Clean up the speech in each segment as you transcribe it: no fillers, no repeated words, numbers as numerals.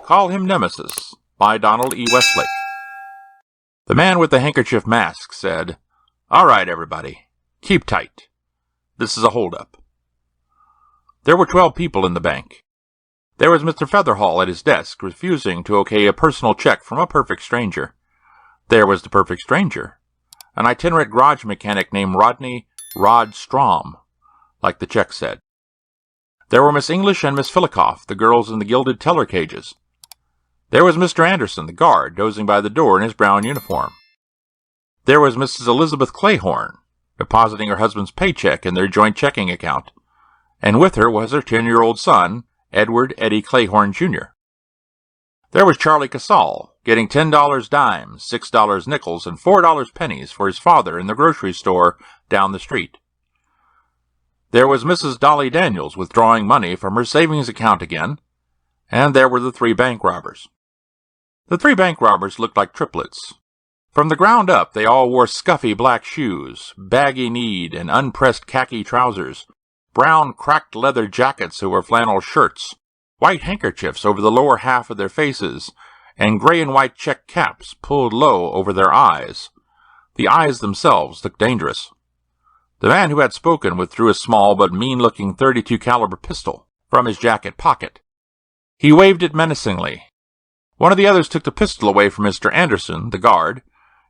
Call Him Nemesis by Donald E Westlake. The man with the handkerchief mask said, "All right, everybody, keep tight. This is a holdup." There were 12 people in the bank. There was Mr. Featherhall at his desk, refusing to okay a personal check from a perfect stranger. There was the perfect stranger, an itinerant garage mechanic named Rodney Rod Strom, like the check said. There were Miss English and Miss Filikoff, the girls in the gilded teller cages. There was Mr. Anderson, the guard, dozing by the door in his brown uniform. There was Mrs. Elizabeth Clayhorn, depositing her husband's paycheck in their joint checking account, and with her was her 10-year-old son, Edward Eddie Clayhorn, Jr. There was Charlie Casal, getting $10 dimes, $6 nickels, and $4 pennies for his father in the grocery store down the street. There was Mrs. Dolly Daniels withdrawing money from her savings account again, and there were the 3 bank robbers. The 3 bank robbers looked like triplets. From the ground up, they all wore scuffy black shoes, baggy-kneed and unpressed khaki trousers, brown cracked leather jackets over flannel shirts, white handkerchiefs over the lower half of their faces, and gray and white check caps pulled low over their eyes. The eyes themselves looked dangerous. The man who had spoken withdrew a small but mean-looking .32 caliber pistol from his jacket pocket. He waved it menacingly. One of the others took the pistol away from Mr. Anderson, the guard,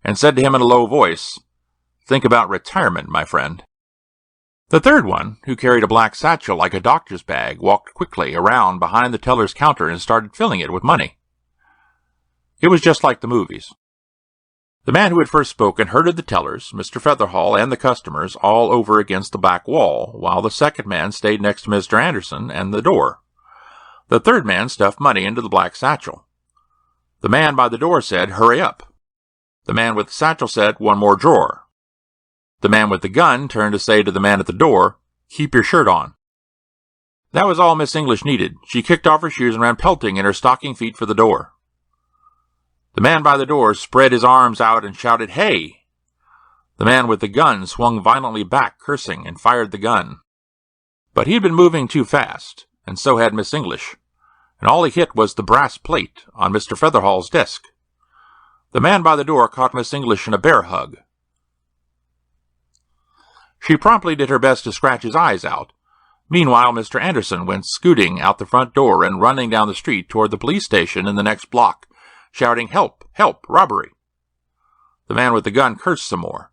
and said to him in a low voice, "Think about retirement, my friend." The third one, who carried a black satchel like a doctor's bag, walked quickly around behind the teller's counter and started filling it with money. It was just like the movies. The man who had first spoken herded the tellers, Mr. Featherhall, and the customers all over against the back wall, while the second man stayed next to Mr. Anderson and the door. The third man stuffed money into the black satchel. The man by the door said, "Hurry up." The man with the satchel said, "One more drawer." The man with the gun turned to say to the man at the door, "Keep your shirt on." That was all Miss English needed. She kicked off her shoes and ran pelting in her stocking feet for the door. The man by the door spread his arms out and shouted, "Hey!" The man with the gun swung violently back, cursing, and fired the gun. But he had been moving too fast, and so had Miss English, and all he hit was the brass plate on Mr. Featherhall's desk. The man by the door caught Miss English in a bear hug. She promptly did her best to scratch his eyes out. Meanwhile, Mr. Anderson went scooting out the front door and running down the street toward the police station in the next block, shouting, "Help! Help! Robbery!" The man with the gun cursed some more.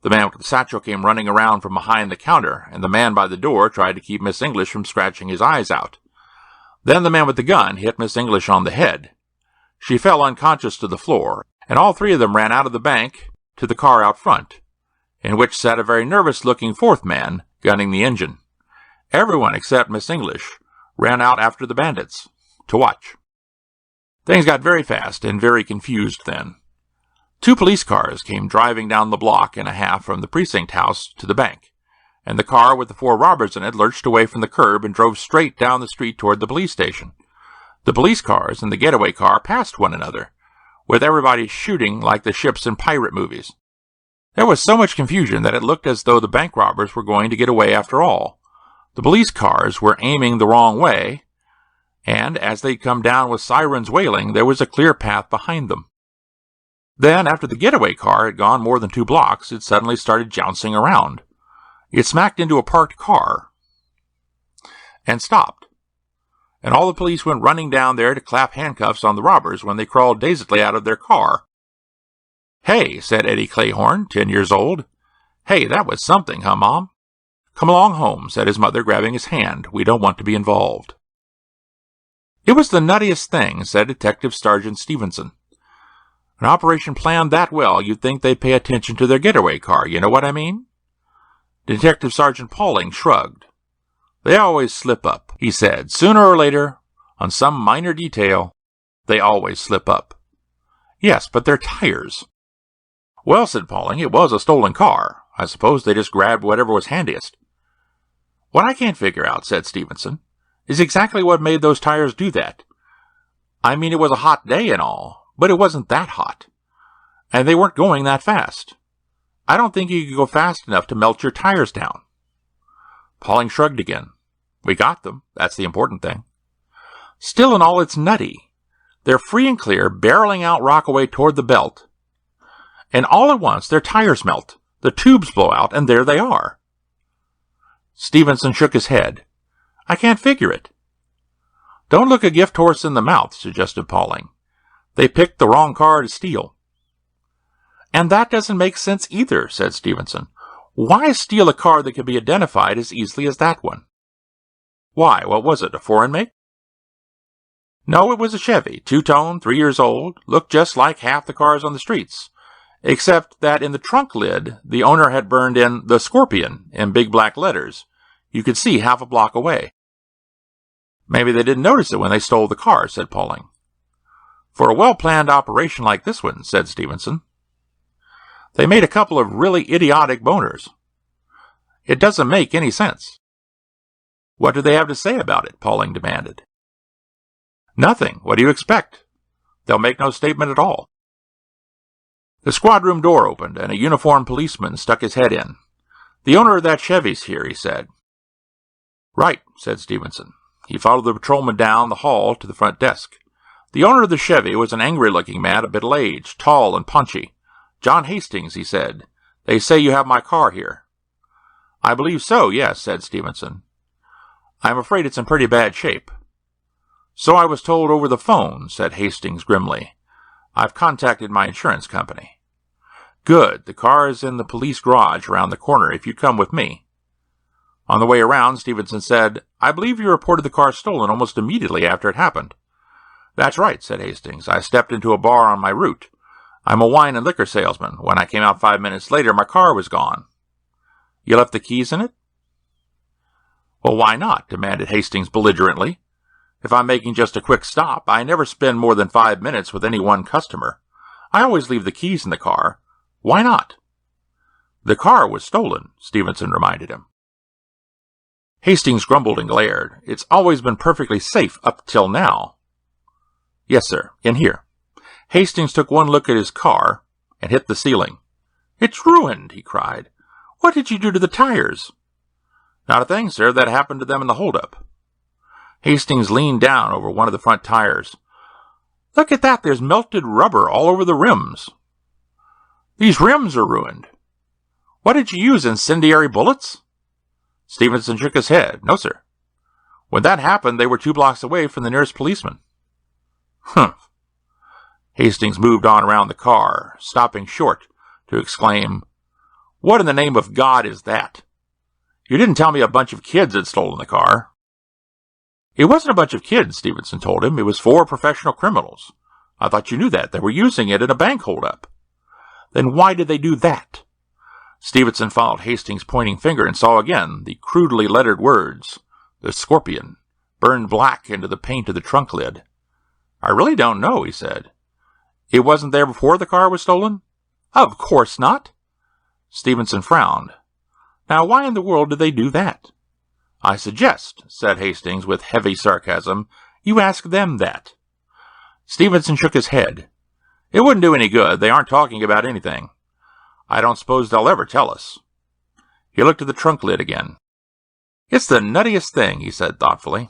The man with the satchel came running around from behind the counter, and the man by the door tried to keep Miss English from scratching his eyes out. Then the man with the gun hit Miss English on the head. She fell unconscious to the floor, and all 3 of them ran out of the bank to the car out front, in which sat a very nervous-looking 4th man, gunning the engine. Everyone except Miss English ran out after the bandits, to watch. Things got very fast and very confused then. 2 police cars came driving down the block and a half from the precinct house to the bank, and the car with the 4 robbers in it lurched away from the curb and drove straight down the street toward the police station. The police cars and the getaway car passed one another, with everybody shooting like the ships in pirate movies. There was so much confusion that it looked as though the bank robbers were going to get away after all. The police cars were aiming the wrong way, and as they'd come down with sirens wailing, there was a clear path behind them. Then, after the getaway car had gone more than 2 blocks, it suddenly started jouncing around. It smacked into a parked car and stopped, and all the police went running down there to clap handcuffs on the robbers when they crawled dazedly out of their car. "Hey," said Eddie Clayhorn, 10 years old. "Hey, that was something, huh, Mom?" "Come along home," said his mother, grabbing his hand. "We don't want to be involved." "It was the nuttiest thing," said Detective Sergeant Stevenson. "An operation planned that well, you'd think they'd pay attention to their getaway car, you know what I mean?" Detective Sergeant Pauling shrugged. "They always slip up," he said. "Sooner or later, on some minor detail, they always slip up." "Yes, but they're tires." "Well," said Pauling, "it was a stolen car. I suppose they just grabbed whatever was handiest." "What I can't figure out," said Stevenson, "is exactly what made those tires do that. I mean, it was a hot day and all, but it wasn't that hot. And they weren't going that fast. I don't think you could go fast enough to melt your tires down." Pauling shrugged again. "We got them. That's the important thing." "Still and all, it's nutty. They're free and clear, barreling out Rockaway toward the belt. And all at once, their tires melt. The tubes blow out, and there they are. Stevenson shook his head. I can't figure it. Don't look a gift horse in the mouth, suggested Pauling. They picked the wrong car to steal. And that doesn't make sense either, said Stevenson. Why steal a car that can be identified as easily as that one? Why, what was it, a foreign make? No, it was a Chevy, two-tone, 3 years old, looked just like half the cars on the streets, except that in the trunk lid, the owner had burned in "The Scorpion" in big black letters. You could see half a block away. Maybe they didn't notice it when they stole the car, said Pauling. For a well-planned operation like this one, said Stevenson. They made a couple of really idiotic boners. It doesn't make any sense. What do they have to say about it? Pauling demanded. Nothing. What do you expect? They'll make no statement at all. The squad room door opened, and a uniformed policeman stuck his head in. The owner of that Chevy's here, he said. Right, said Stevenson. He followed the patrolman down the hall to the front desk. The owner of the Chevy was an angry-looking man of middle-age, tall and punchy. John Hastings, he said. They say you have my car here. I believe so, yes, said Stevenson. I'm afraid it's in pretty bad shape. So I was told over the phone, said Hastings grimly. I've contacted my insurance company. Good. The car is in the police garage around the corner if you'd come with me. On the way around, Stevenson said, I believe you reported the car stolen almost immediately after it happened. That's right, said Hastings. I stepped into a bar on my route. I'm a wine and liquor salesman. When I came out 5 minutes later, my car was gone. You left the keys in it? Well, why not? Demanded Hastings belligerently. If I'm making just a quick stop, I never spend more than 5 minutes with any one customer. I always leave the keys in the car. Why not? The car was stolen, Stevenson reminded him. Hastings grumbled and glared. It's always been perfectly safe up till now. Yes, sir. In here. Hastings took one look at his car and hit the ceiling. It's ruined, he cried. What did you do to the tires? Not a thing, sir. That happened to them in the holdup. Hastings leaned down over one of the front tires. Look at that. There's melted rubber all over the rims. These rims are ruined. What did you use, incendiary bullets? Stevenson shook his head. No, sir. When that happened, they were 2 blocks away from the nearest policeman. Humph. Hastings moved on around the car, stopping short to exclaim, What in the name of God is that? You didn't tell me a bunch of kids had stolen the car. It wasn't a bunch of kids, Stevenson told him. It was 4 professional criminals. I thought you knew that. They were using it in a bank holdup. Then why did they do that? Stevenson followed Hastings' pointing finger and saw again the crudely lettered words, The Scorpion, burned black into the paint of the trunk lid. I really don't know, he said. It wasn't there before the car was stolen? Of course not. Stevenson frowned. Now, why in the world did they do that? I suggest, said Hastings with heavy sarcasm, you ask them that. Stevenson shook his head. It wouldn't do any good. They aren't talking about anything. I don't suppose they'll ever tell us. He looked at the trunk lid again. It's the nuttiest thing, he said thoughtfully.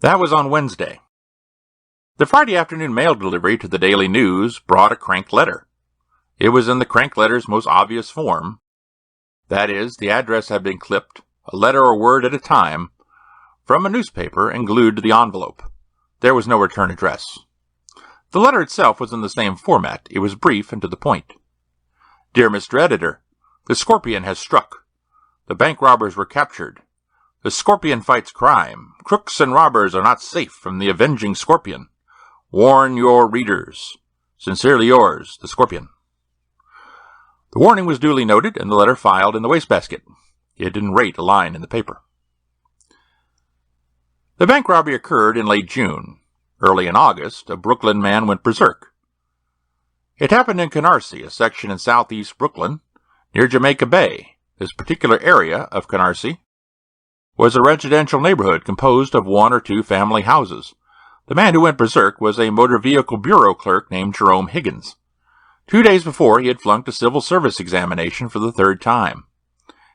That was on Wednesday. The Friday afternoon mail delivery to the Daily News brought a crank letter. It was in the crank letter's most obvious form. That is, the address had been clipped, a letter or word at a time, from a newspaper and glued to the envelope. There was no return address. The letter itself was in the same format. It was brief and to the point. Dear Mr. Editor, the Scorpion has struck. The bank robbers were captured. The Scorpion fights crime. Crooks and robbers are not safe from the avenging Scorpion. Warn your readers. Sincerely yours, the Scorpion. The warning was duly noted and the letter filed in the wastebasket. It didn't rate a line in the paper. The bank robbery occurred in late June. Early in August, a Brooklyn man went berserk. It happened in Canarsie, a section in southeast Brooklyn, near Jamaica Bay. This particular area of Canarsie was a residential neighborhood composed of 1 or 2 family houses. The man who went berserk was a motor vehicle bureau clerk named Jerome Higgins. 2 days before, he had flunked a civil service examination for the 3rd time.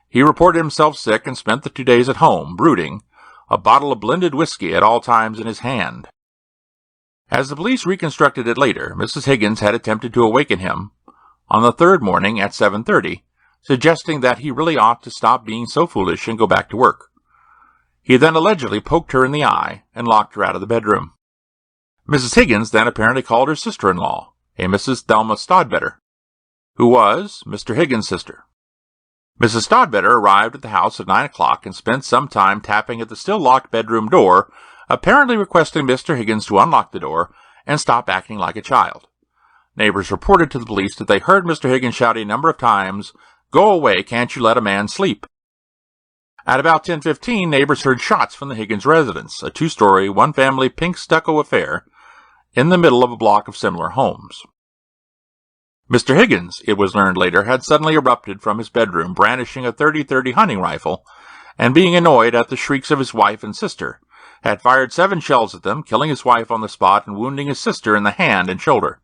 He reported himself sick and spent the 2 days at home, brooding, a bottle of blended whiskey at all times in his hand. As the police reconstructed it later, Mrs. Higgins had attempted to awaken him on the third morning at 7:30, suggesting that he really ought to stop being so foolish and go back to work. He then allegedly poked her in the eye and locked her out of the bedroom. Mrs. Higgins then apparently called her sister-in-law, a Mrs. Thelma Stodbetter, who was Mr. Higgins' sister. Mrs. Stodbetter arrived at the house at 9 o'clock and spent some time tapping at the still-locked bedroom door, apparently requesting Mr. Higgins to unlock the door and stop acting like a child. Neighbors reported to the police that they heard Mr. Higgins shout a number of times, "Go away, can't you let a man sleep?" At about 10:15, neighbors heard shots from the Higgins residence, a two-story, one-family pink stucco affair in the middle of a block of similar homes. Mr. Higgins, it was learned later, had suddenly erupted from his bedroom, brandishing a .30-30 hunting rifle, and being annoyed at the shrieks of his wife and sister, had fired 7 shells at them, killing his wife on the spot and wounding his sister in the hand and shoulder.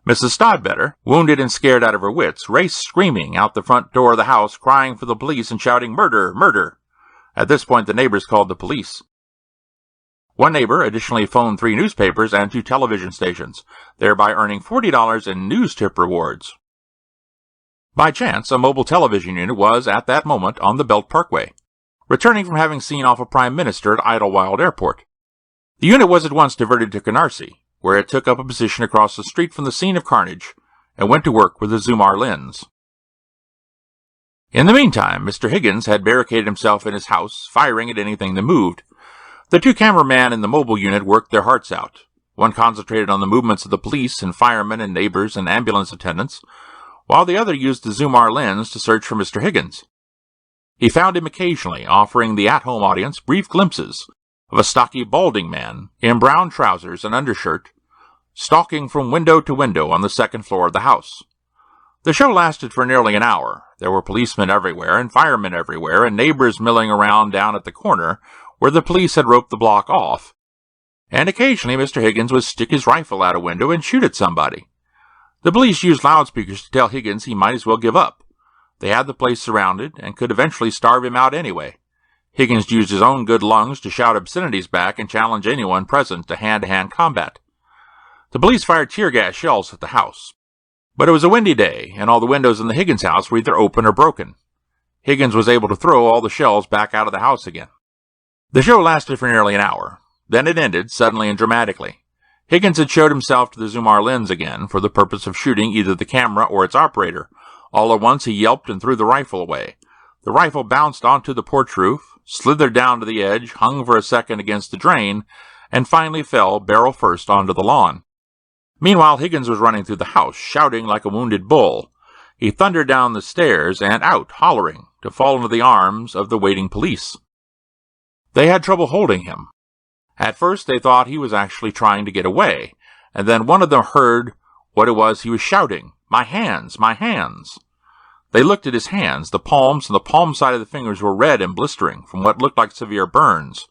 Mrs. Stodbetter, wounded and scared out of her wits, raced screaming out the front door of the house, crying for the police and shouting, "Murder! Murder!" At this point, the neighbors called the police. One neighbor additionally phoned 3 newspapers and 2 television stations, thereby earning $40 in news tip rewards. By chance, a mobile television unit was, at that moment, on the Belt Parkway, returning from having seen off a prime minister at Idlewild Airport. The unit was at once diverted to Canarsie, where it took up a position across the street from the scene of carnage and went to work with a Zoomar lens. In the meantime, Mr. Higgins had barricaded himself in his house, firing at anything that moved. The 2 cameramen in the mobile unit worked their hearts out. One concentrated on the movements of the police and firemen and neighbors and ambulance attendants, while the other used the Zoomar lens to search for Mr. Higgins. He found him occasionally, offering the at-home audience brief glimpses of a stocky, balding man in brown trousers and undershirt, stalking from window to window on the second floor of the house. The show lasted for nearly an hour. There were policemen everywhere and firemen everywhere and neighbors milling around down at the corner where the police had roped the block off. And occasionally Mr. Higgins would stick his rifle out a window and shoot at somebody. The police used loudspeakers to tell Higgins he might as well give up. They had the place surrounded and could eventually starve him out anyway. Higgins used his own good lungs to shout obscenities back and challenge anyone present to hand-to-hand combat. The police fired tear gas shells at the house. But it was a windy day, and all the windows in the Higgins house were either open or broken. Higgins was able to throw all the shells back out of the house again. The show lasted for nearly an hour. Then it ended, suddenly and dramatically. Higgins had showed himself to the Zoomar lens again for the purpose of shooting either the camera or its operator. All at once he yelped and threw the rifle away. The rifle bounced onto the porch roof, slithered down to the edge, hung for a second against the drain, and finally fell barrel first onto the lawn. Meanwhile, Higgins was running through the house, shouting like a wounded bull. He thundered down the stairs and out, hollering, to fall into the arms of the waiting police. They had trouble holding him. At first they thought he was actually trying to get away, and then one of them heard what it was he was shouting, "My hands, my hands!" They looked at his hands. The palms and the palm side of the fingers were red and blistering from what looked like severe burns.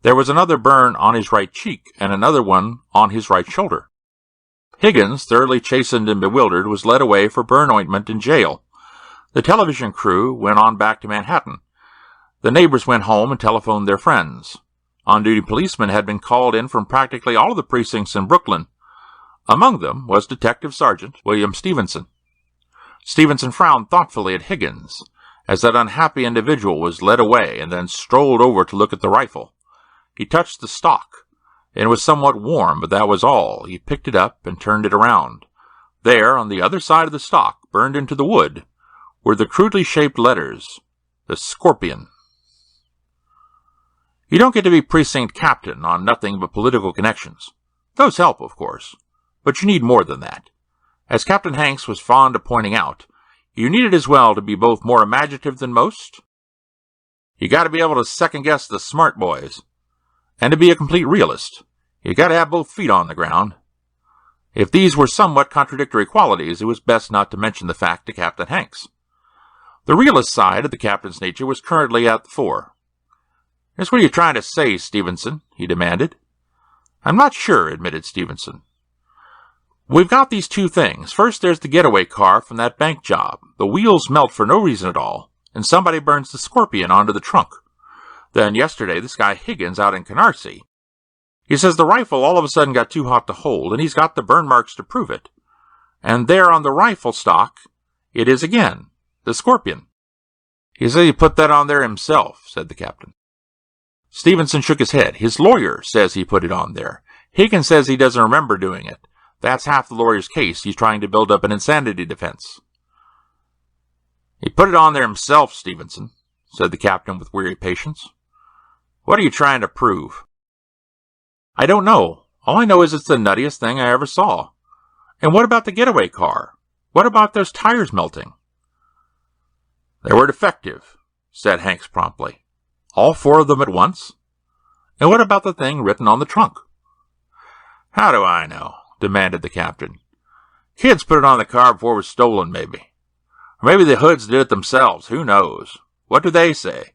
There was another burn on his right cheek and another one on his right shoulder. Higgins, thoroughly chastened and bewildered, was led away for burn ointment in jail. The television crew went on back to Manhattan. The neighbors went home and telephoned their friends. On-duty policemen had been called in from practically all of the precincts in Brooklyn. Among them was Detective Sergeant William Stevenson. Stevenson frowned thoughtfully at Higgins as that unhappy individual was led away and then strolled over to look at the rifle. He touched the stock. It was somewhat warm, but that was all. He picked it up and turned it around. There, on the other side of the stock, burned into the wood, were the crudely shaped letters, "The Scorpion." You don't get to be precinct captain on nothing but political connections. Those help, of course, but you need more than that. As Captain Hanks was fond of pointing out, you needed as well to be both more imaginative than most. You got to be able to second-guess the smart boys. And to be a complete realist, you got to have both feet on the ground. If these were somewhat contradictory qualities, it was best not to mention the fact to Captain Hanks. The realist side of the captain's nature was currently at the fore. "Just what are you trying to say, Stevenson?" he demanded. "I'm not sure," admitted Stevenson. "We've got these 2 things. First, there's the getaway car from that bank job. The wheels melt for no reason at all, and somebody burns the Scorpion onto the trunk. Then yesterday, this guy Higgins out in Canarsie. He says the rifle all of a sudden got too hot to hold, and he's got the burn marks to prove it. And there on the rifle stock, it is again, the scorpion. He says he put that on there himself, said the captain. Stevenson shook his head. His lawyer says he put it on there. Higgins says he doesn't remember doing it. That's half the lawyer's case. He's trying to build up an insanity defense. He put it on there himself, Stevenson, said the captain with weary patience. What are you trying to prove? I don't know. All I know is it's the nuttiest thing I ever saw. And what about the getaway car? What about those tires melting? They were defective, said Hanks promptly. All 4 of them at once? And what about the thing written on the trunk? How do I know? Demanded the captain. Kids put it on the car before it was stolen, maybe. Or maybe the Hoods did it themselves. Who knows? What do they say?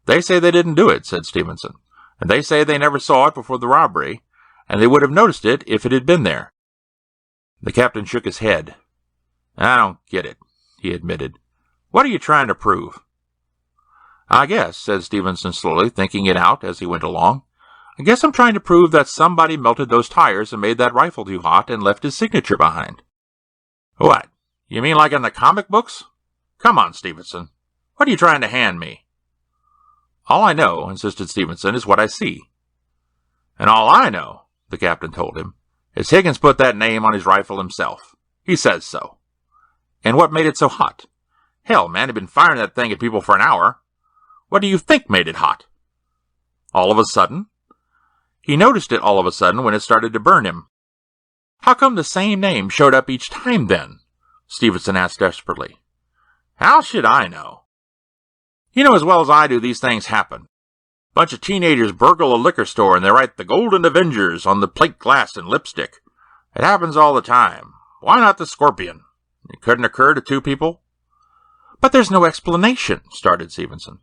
They say they didn't do it, said Stevenson. And they say they never saw it before the robbery, and they would have noticed it if it had been there. The captain shook his head. I don't get it, he admitted. What are you trying to prove? I guess, said Stevenson slowly, thinking it out as he went along. I guess I'm trying to prove that somebody melted those tires and made that rifle too hot and left his signature behind. What? You mean like in the comic books? Come on, Stevenson. What are you trying to hand me? All I know, insisted Stevenson, is what I see. And all I know, the captain told him, is Higgins put that name on his rifle himself. He says so. And what made it so hot? Hell, man, he'd been firing that thing at people for an hour. What do you think made it hot? All of a sudden? He noticed it all of a sudden when it started to burn him. How come the same name showed up each time then? Stevenson asked desperately. How should I know? You know as well as I do these things happen. Bunch of teenagers burgle a liquor store and they write the Golden Avengers on the plate glass and lipstick. It happens all the time. Why not the scorpion? It couldn't occur to 2 people? But there's no explanation, started Stevenson.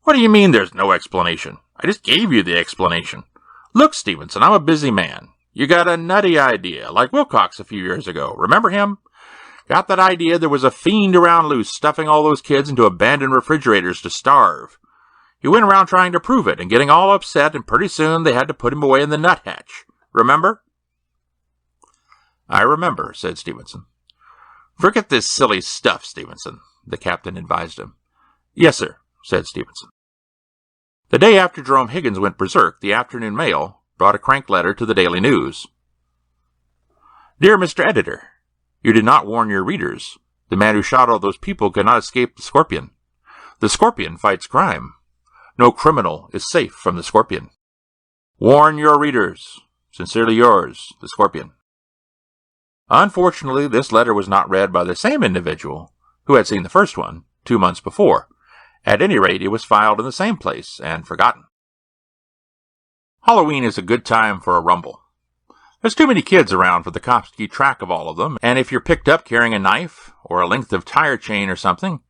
What do you mean there's no explanation? I just gave you the explanation. Look, Stevenson, I'm a busy man. You got a nutty idea, like Wilcox a few years ago. Remember him? Got that idea there was a fiend around loose stuffing all those kids into abandoned refrigerators to starve. He went around trying to prove it and getting all upset, and pretty soon they had to put him away in the nuthatch. Remember? I remember, said Stevenson. Forget this silly stuff, Stevenson, the captain advised him. Yes, sir, said Stevenson. The day after Jerome Higgins went berserk, the afternoon mail brought a crank letter to the Daily News. Dear Mr. Editor, you did not warn your readers. The man who shot all those people could not escape the scorpion. The scorpion fights crime. No criminal is safe from the scorpion. Warn your readers. Sincerely yours, the scorpion. Unfortunately, this letter was not read by the same individual who had seen the first one 2 months before. At any rate, it was filed in the same place and forgotten. Halloween is a good time for a rumble. There's too many kids around for the cops to keep track of all of them, and if you're picked up carrying a knife or a length of tire chain or something,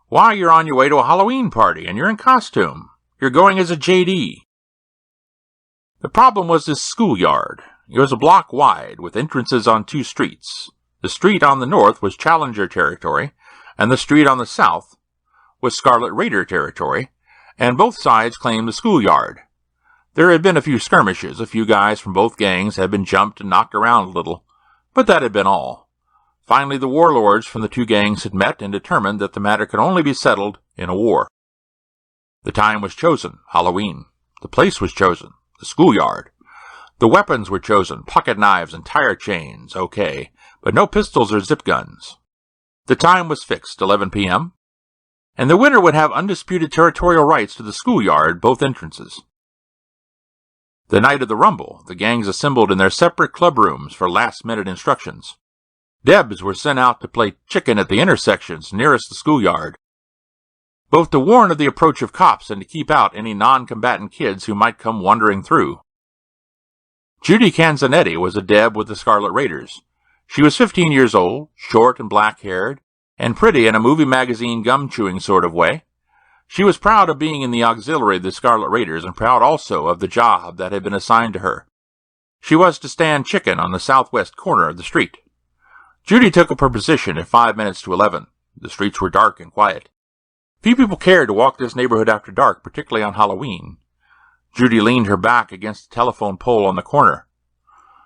why, you're on your way to a Halloween party and you're in costume. You're going as a JD. The problem was this schoolyard. It was a block wide with entrances on 2 streets. The street on the north was Challenger territory, and the street on the south was Scarlet Raider territory, and both sides claimed the schoolyard. There had been a few skirmishes. A few guys from both gangs had been jumped and knocked around a little, but that had been all. Finally, the warlords from the 2 gangs had met and determined that the matter could only be settled in a war. The time was chosen, Halloween. The place was chosen, the schoolyard. The weapons were chosen, pocket knives and tire chains, okay, but no pistols or zip guns. The time was fixed, 11 p.m., and the winner would have undisputed territorial rights to the schoolyard, both entrances. The night of the rumble, the gangs assembled in their separate club rooms for last-minute instructions. Debs were sent out to play chicken at the intersections nearest the schoolyard, both to warn of the approach of cops and to keep out any non-combatant kids who might come wandering through. Judy Canzanetti was a Deb with the Scarlet Raiders. She was 15 years old, short and black-haired, and pretty in a movie magazine gum-chewing sort of way. She was proud of being in the auxiliary of the Scarlet Raiders and proud also of the job that had been assigned to her. She was to stand chicken on the southwest corner of the street. Judy took up her position at 5 minutes to 11. The streets were dark and quiet. Few people cared to walk this neighborhood after dark, particularly on Halloween. Judy leaned her back against the telephone pole on the corner,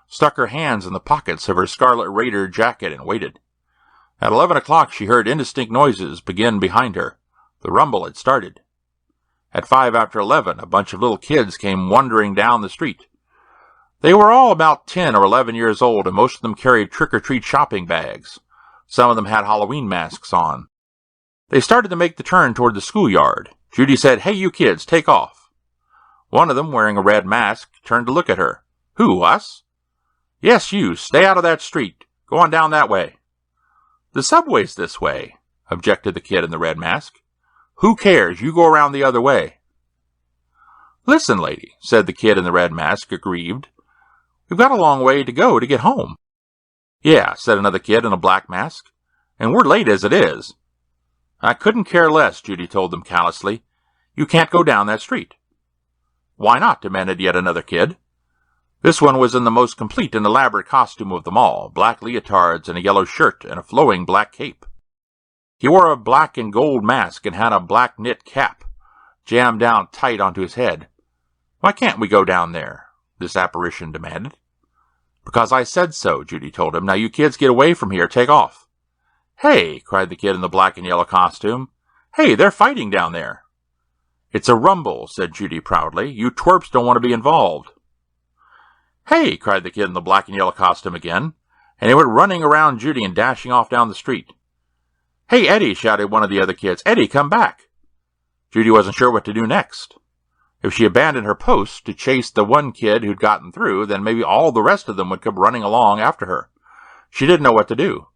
stuck her hands in the pockets of her Scarlet Raider jacket, and waited. At 11 o'clock, she heard indistinct noises begin behind her. The rumble had started. At 5 after 11, a bunch of little kids came wandering down the street. They were all about 10 or 11 years old, and most of them carried trick-or-treat shopping bags. Some of them had Halloween masks on. They started to make the turn toward the schoolyard. Judy said, "Hey, you kids, take off." One of them, wearing a red mask, turned to look at her. "Who, us?" "Yes, you. Stay out of that street. Go on down that way." "The subway's this way," objected the kid in the red mask. "Who cares? You go around the other way." "Listen, lady," said the kid in the red mask, aggrieved. "We've got a long way to go to get home." "Yeah," said another kid in a black mask, "and we're late as it is." "I couldn't care less," Judy told them callously. "You can't go down that street." "Why not?" demanded yet another kid. This one was in the most complete and elaborate costume of them all, black leotards and a yellow shirt and a flowing black cape. He wore a black and gold mask and had a black knit cap jammed down tight onto his head. "Why can't we go down there?" this apparition demanded. "Because I said so," Judy told him. "Now you kids get away from here. Take off." "Hey," cried the kid in the black and yellow costume. "Hey, they're fighting down there." "It's a rumble," said Judy proudly. "You twerps don't want to be involved." "Hey," cried the kid in the black and yellow costume again, and he went running around Judy and dashing off down the street. "Hey, Eddie," shouted one of the other kids. "Eddie, come back." Judy wasn't sure what to do next. If she abandoned her post to chase the one kid who'd gotten through, then maybe all the rest of them would come running along after her. She didn't know what to do.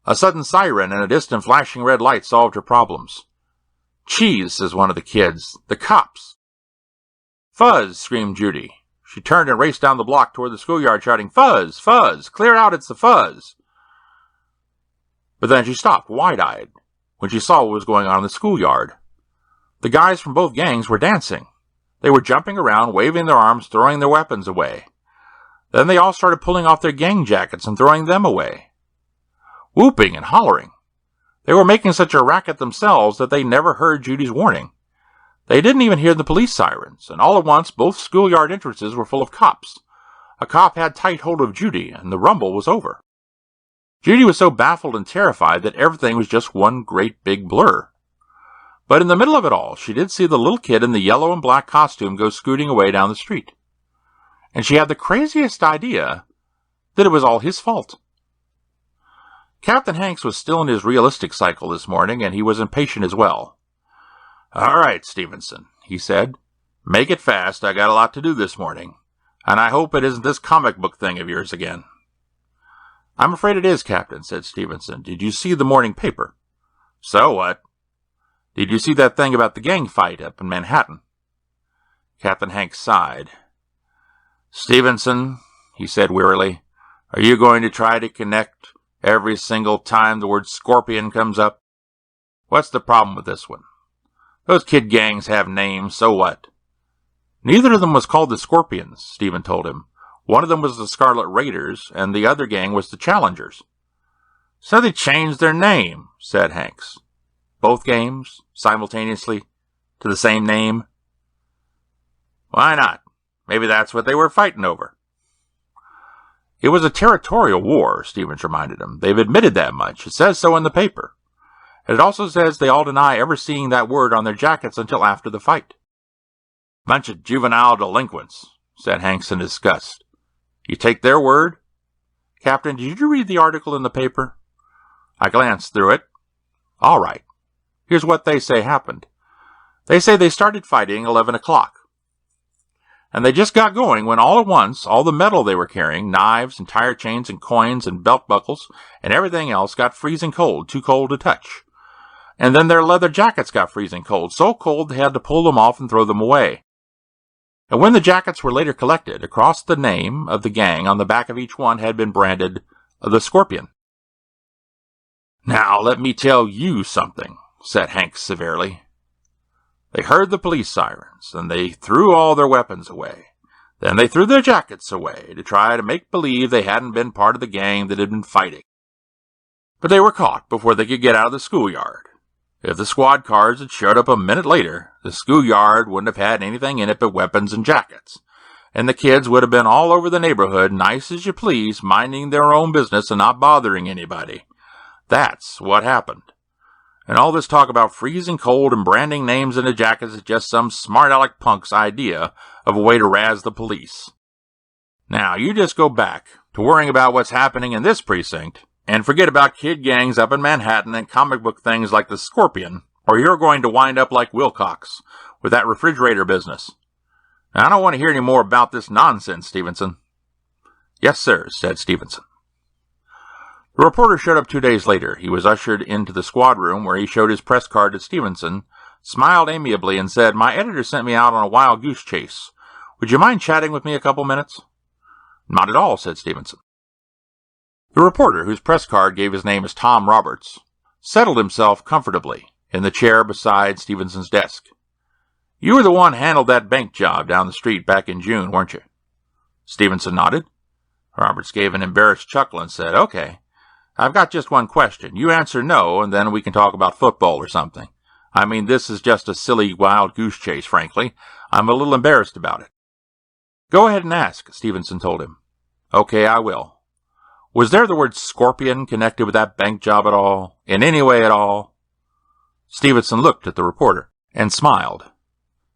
A sudden siren and a distant flashing red light solved her problems. "Cheese," says one of the kids. "The cops." "Fuzz," screamed Judy. She turned and raced down the block toward the schoolyard, shouting, "Fuzz! Fuzz! Clear out, it's the Fuzz!" But then she stopped, wide-eyed, when she saw what was going on in the schoolyard. The guys from both gangs were dancing. They were jumping around, waving their arms, throwing their weapons away. Then they all started pulling off their gang jackets and throwing them away. Whooping and hollering. They were making such a racket themselves that they never heard Judy's warning. They didn't even hear the police sirens, and all at once both schoolyard entrances were full of cops. A cop had tight hold of Judy, and the rumble was over. Judy was so baffled and terrified that everything was just one great big blur. But in the middle of it all, she did see the little kid in the yellow and black costume go scooting away down the street. And she had the craziest idea that it was all his fault. Captain Hanks was still in his realistic cycle this morning, and he was impatient as well. "All right, Stevenson," he said. "Make it fast. I got a lot to do this morning. And I hope it isn't this comic book thing of yours again." "I'm afraid it is, Captain," said Stevenson. "Did you see the morning paper?" "So what?" "Did you see that thing about the gang fight up in Manhattan?" Captain Hanks sighed. "Stevenson," he said wearily, "are you going to try to connect every single time the word scorpion comes up? What's the problem with this one? Those kid gangs have names, so what?" "Neither of them was called the Scorpions," Stephen told him. "One of them was the Scarlet Raiders, and the other gang was the Challengers." "So they changed their name," said Hanks. "Both games, simultaneously, to the same name?" "Why not? Maybe that's what they were fighting over." "It was a territorial war," Stevens reminded him. "They've admitted that much. It says so in the paper. And it also says they all deny ever seeing that word on their jackets until after the fight." "Bunch of juvenile delinquents," said Hanks in disgust. "You take their word?" "Captain, did you read the article in the paper?" "I glanced through it." "All right. Here's what they say happened. They say they started fighting 11 o'clock. And they just got going when all at once, all the metal they were carrying, knives and tire chains and coins and belt buckles and everything else got freezing cold, too cold to touch. And then their leather jackets got freezing cold, so cold they had to pull them off and throw them away. And when the jackets were later collected, across the name of the gang on the back of each one had been branded the Scorpion. "Now let me tell you something," said Hanks severely. "They heard the police sirens, and they threw all their weapons away. Then they threw their jackets away to try to make believe they hadn't been part of the gang that had been fighting. But they were caught before they could get out of the schoolyard. If the squad cars had showed up a minute later, the schoolyard wouldn't have had anything in it but weapons and jackets, and the kids would have been all over the neighborhood, nice as you please, minding their own business and not bothering anybody. That's what happened. And all this talk about freezing cold and branding names into jackets is just some smart-aleck punk's idea of a way to razz the police. Now, you just go back to worrying about what's happening in this precinct, and forget about kid gangs up in Manhattan and comic book things like the Scorpion, or you're going to wind up like Wilcox with that refrigerator business. Now, I don't want to hear any more about this nonsense, Stevenson. Yes, sir, said Stevenson. The reporter showed up 2 days later. He was ushered into the squad room where he showed his press card to Stevenson, smiled amiably, and said, "My editor sent me out on a wild goose chase. Would you mind chatting with me a couple minutes?" "Not at all," said Stevenson. The reporter, whose press card gave his name as Tom Roberts, settled himself comfortably in the chair beside Stevenson's desk. "You were the one handled that bank job down the street back in June, weren't you?" Stevenson nodded. Roberts gave an embarrassed chuckle and said, "Okay. I've got just one question. You answer no, and then we can talk about football or something. I mean, this is just a silly wild goose chase, frankly. I'm a little embarrassed about it." "Go ahead and ask," Stevenson told him. "Okay, I will. Was there the word Scorpion connected with that bank job at all? In any way at all?" Stevenson looked at the reporter and smiled.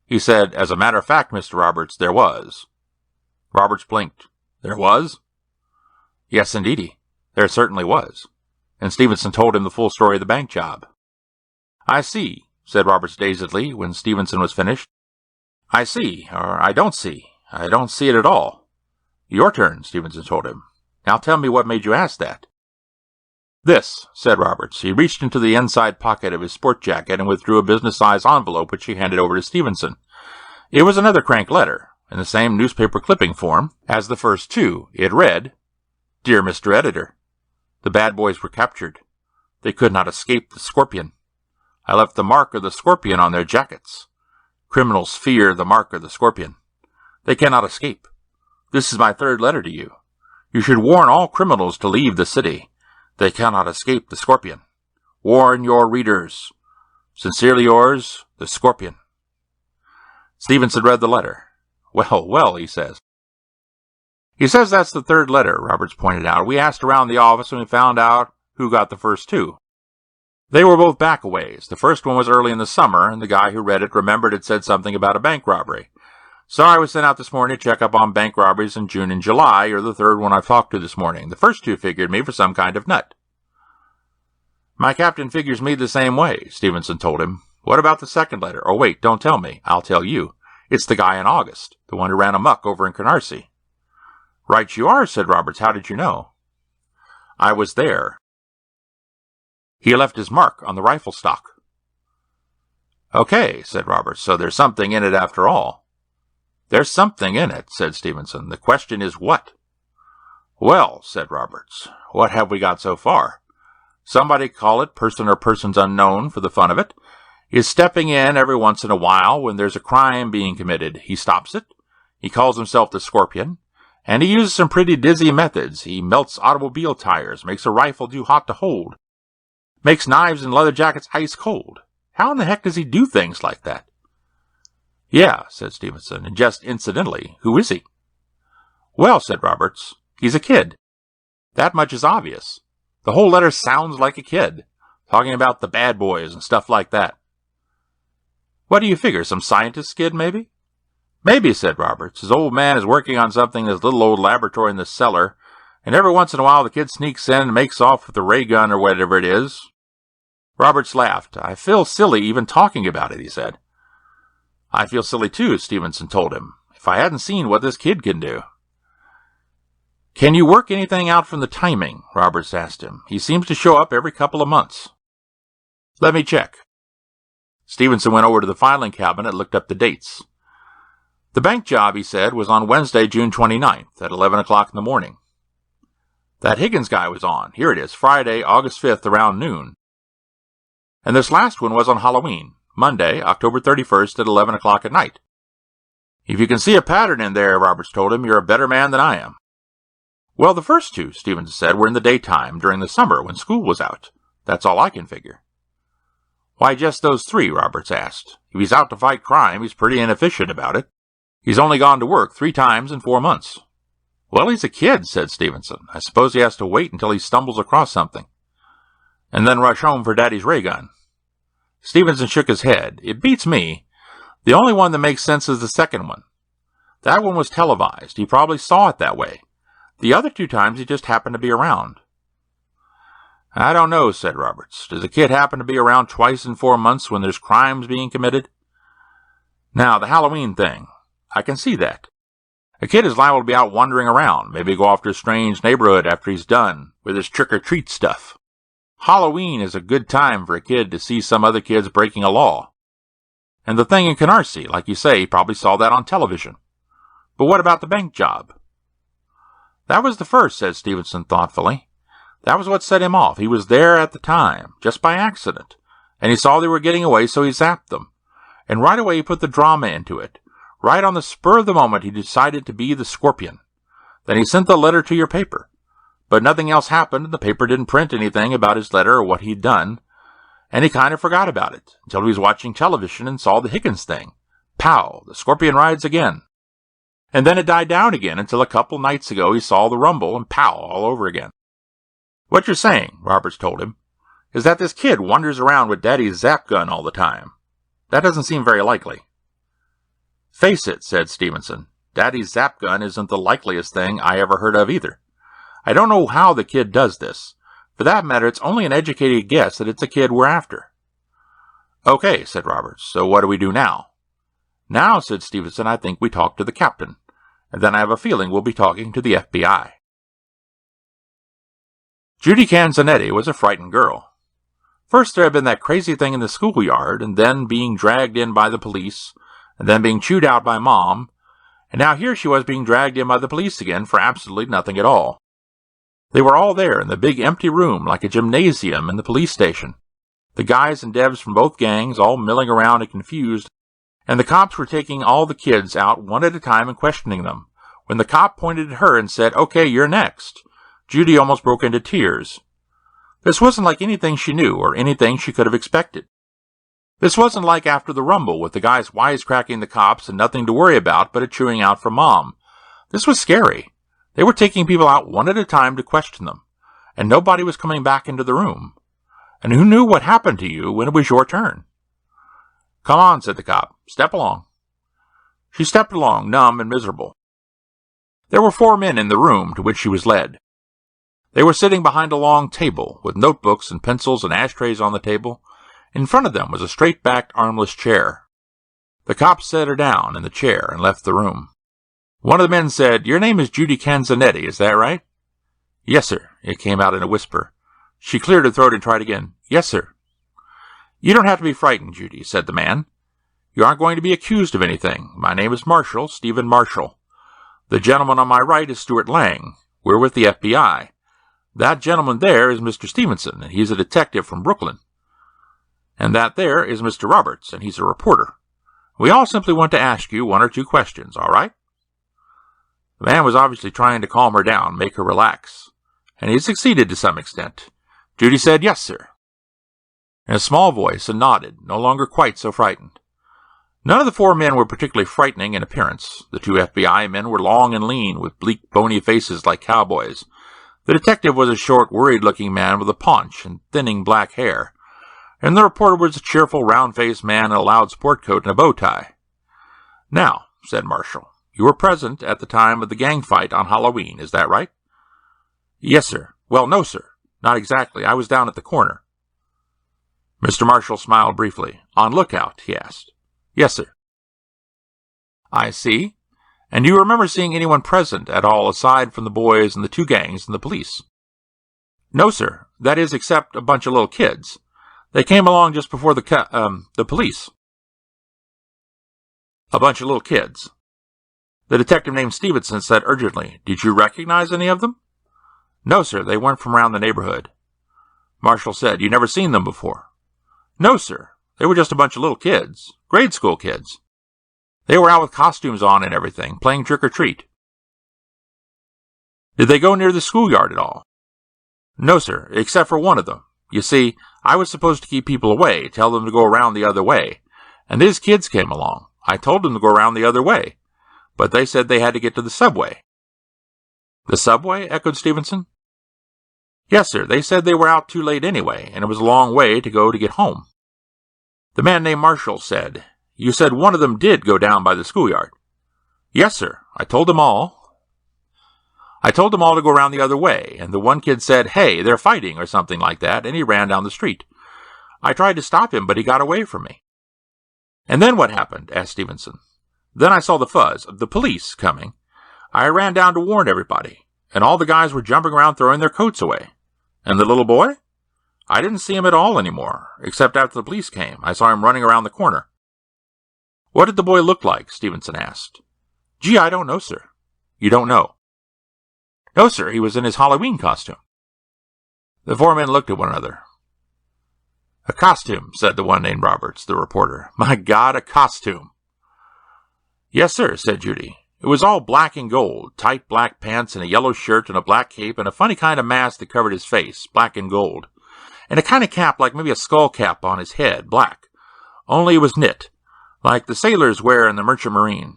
He said, "As a matter of fact, Mr. Roberts, there was." Roberts blinked. "There was?" "Yes, indeedy. There certainly was." And Stevenson told him the full story of the bank job. "I see," said Roberts dazedly when Stevenson was finished. "I see, or I don't see. I don't see it at all." "Your turn," Stevenson told him. "Now tell me what made you ask that." "This," said Roberts. He reached into the inside pocket of his sport jacket and withdrew a business-sized envelope which he handed over to Stevenson. It was another crank letter, in the same newspaper clipping form as the first two. It read, "Dear Mr. Editor, the bad boys were captured. They could not escape the Scorpion. I left the mark of the Scorpion on their jackets. Criminals fear the mark of the Scorpion. They cannot escape. This is my third letter to you. You should warn all criminals to leave the city. They cannot escape the Scorpion. Warn your readers. Sincerely yours, the Scorpion." Stevenson read the letter. "Well, well," he says. "He says that's the third letter," Roberts pointed out. "We asked around the office and we found out who got the first two. They were both back-a-ways. The first one was early in the summer, and the guy who read it remembered it said something about a bank robbery. So I was sent out this morning to check up on bank robberies in June and July. You're the third one I've talked to this morning. The first two figured me for some kind of nut." "My captain figures me the same way," Stevenson told him. "What about the second letter? Oh, wait, don't tell me. I'll tell you. It's the guy in August, the one who ran amok over in Canarsie." "Right you are," said Roberts. "How did you know?" "I was there. He left his mark on the rifle stock." "Okay," said Roberts, "so there's something in it after all." "There's something in it," said Stevenson. "The question is what?" "Well," said Roberts, "what have we got so far? Somebody, call it person or persons unknown for the fun of it, is stepping in every once in a while when there's a crime being committed. He stops it. He calls himself the Scorpion, and he uses some pretty dizzy methods. He melts automobile tires, makes a rifle too hot to hold, makes knives and leather jackets ice cold. How in the heck does he do things like that?" "Yeah," said Stevenson, "and just incidentally, who is he?" "Well," said Roberts, "he's a kid. That much is obvious. The whole letter sounds like a kid, talking about the bad boys and stuff like that." "What do you figure, some scientist kid, maybe?" "Maybe," said Roberts. "His old man is working on something in his little old laboratory in the cellar, and every once in a while the kid sneaks in and makes off with a ray gun or whatever it is." Roberts laughed. "I feel silly even talking about it," he said. "I feel silly too," Stevenson told him, "if I hadn't seen what this kid can do." "Can you work anything out from the timing?" Roberts asked him. "He seems to show up every couple of months." "Let me check." Stevenson went over to the filing cabinet and looked up the dates. The bank job, he said, was on Wednesday, June 29th at 11 o'clock in the morning. That Higgins guy was on. Here it is, Friday, August 5th, around noon. And this last one was on Halloween, Monday, October 31st at 11 o'clock at night. "If you can see a pattern in there," Roberts told him, "you're a better man than I am." "Well, the first two," Stevenson said, "were in the daytime, during the summer, when school was out. That's all I can figure." Why just those 3? Roberts asked. If he's out to fight crime, he's pretty inefficient about it. He's only gone to work 3 times in 4 months. Well, he's a kid, said Stevenson. I suppose he has to wait until he stumbles across something. And then rush home for Daddy's ray gun. Stevenson shook his head. It beats me. The only one that makes sense is the second one. That one was televised. He probably saw it that way. The other 2 times he just happened to be around. I don't know, said Roberts. Does a kid happen to be around twice in 4 months when there's crimes being committed? Now, the Halloween thing. I can see that. A kid is liable to be out wandering around, maybe go off to a strange neighborhood after he's done with his trick-or-treat stuff. Halloween is a good time for a kid to see some other kids breaking a law. And the thing in Canarsie, like you say, he probably saw that on television. But what about the bank job? That was the first, said Stevenson thoughtfully. That was what set him off. He was there at the time, just by accident, and he saw they were getting away, so he zapped them. And right away he put the drama into it. Right on the spur of the moment he decided to be the Scorpion. Then he sent the letter to your paper. But nothing else happened, and the paper didn't print anything about his letter or what he'd done, and he kind of forgot about it, until he was watching television and saw the Higgins thing. Pow! The Scorpion rides again. And then it died down again until a couple nights ago he saw the rumble and pow all over again. What you're saying, Roberts told him, is that this kid wanders around with Daddy's zap gun all the time. That doesn't seem very likely. Face it, said Stevenson. Daddy's zap gun isn't the likeliest thing I ever heard of either. I don't know how the kid does this. For that matter, it's only an educated guess that it's a kid we're after. Okay, said Roberts. So what do we do now? Now, said Stevenson, I think we talk to the captain. And then I have a feeling we'll be talking to the FBI. Judy Canzanetti was a frightened girl. First there had been that crazy thing in the schoolyard, and then being dragged in by the police, and then being chewed out by Mom, and now here she was being dragged in by the police again for absolutely nothing at all. They were all there in the big empty room like a gymnasium in the police station. The guys and devs from both gangs all milling around and confused, and the cops were taking all the kids out one at a time and questioning them. When the cop pointed at her and said, "Okay, you're next," Judy almost broke into tears. This wasn't like anything she knew or anything she could have expected. This wasn't like after the rumble with the guys wisecracking the cops and nothing to worry about but a chewing out from Mom. This was scary. They were taking people out one at a time to question them, and nobody was coming back into the room. And who knew what happened to you when it was your turn? Come on, said the cop. Step along. She stepped along, numb and miserable. There were 4 men in the room to which she was led. They were sitting behind a long table, with notebooks and pencils and ashtrays on the table. In front of them was a straight-backed, armless chair. The cop set her down in the chair and left the room. One of the men said, "Your name is Judy Canzanetti, is that right?" "Yes, sir," it came out in a whisper. She cleared her throat and tried again. "Yes, sir." "You don't have to be frightened, Judy," said the man. "You aren't going to be accused of anything. My name is Marshall, Stephen Marshall. The gentleman on my right is Stuart Lang. We're with the FBI. That gentleman there is Mr. Stevenson, and he's a detective from Brooklyn. And that there is Mr. Roberts, and he's a reporter. We all simply want to ask you 1 or 2 questions, all right?" The man was obviously trying to calm her down, make her relax, and he succeeded to some extent. Judy said, "Yes, sir," in a small voice, and nodded, no longer quite so frightened. None of the 4 men were particularly frightening in appearance. The 2 FBI men were long and lean, with bleak, bony faces like cowboys. The detective was a short, worried-looking man with a paunch and thinning black hair, and the reporter was a cheerful, round-faced man in a loud sport coat and a bow tie. "Now," said Marshall, "you were present at the time of the gang fight on Halloween, is that right?" "Yes, sir." "Well, no, sir. Not exactly. I was down at the corner." Mr. Marshall smiled briefly. "On lookout?" he asked. "Yes, sir." "I see. And do you remember seeing anyone present at all aside from the boys and the 2 gangs and the police?" "No, sir. That is, except a bunch of little kids. They came along just before the police." "A bunch of little kids." The detective named Stevenson said urgently, "Did you recognize any of them?" "No, sir. They weren't from around the neighborhood." Marshall said, "You never seen them before?" "No, sir. They were just a bunch of little kids. Grade school kids. They were out with costumes on and everything, playing trick-or-treat." "Did they go near the schoolyard at all?" "No, sir, except for one of them. You see, I was supposed to keep people away, tell them to go around the other way. And these kids came along. I told them to go around the other way. But they said they had to get to the subway. The subway? Echoed Stevenson. Yes, sir. They said they were out too late anyway, and it was a long way to go to get home. The man named Marshall said, You said one of them did go down by the schoolyard. Yes, sir. I told them all to go around the other way, and the one kid said, Hey, they're fighting, or something like that, and he ran down the street. I tried to stop him, but he got away from me. And then what happened? Asked Stevenson. Then I saw the fuzz of the police coming. I ran down to warn everybody, and all the guys were jumping around throwing their coats away. And the little boy? I didn't see him at all anymore, except after the police came. I saw him running around the corner. What did the boy look like? Stevenson asked. Gee, I don't know, sir. You don't know? No, sir, he was in his Halloween costume. The four men looked at one another. A costume, said the one named Roberts, the reporter. My God, a costume. Yes, sir, said Judy. It was all black and gold, tight black pants and a yellow shirt and a black cape and a funny kind of mask that covered his face, black and gold. And a kind of cap like maybe a skull cap on his head, black. Only it was knit, like the sailors wear in the Merchant Marine.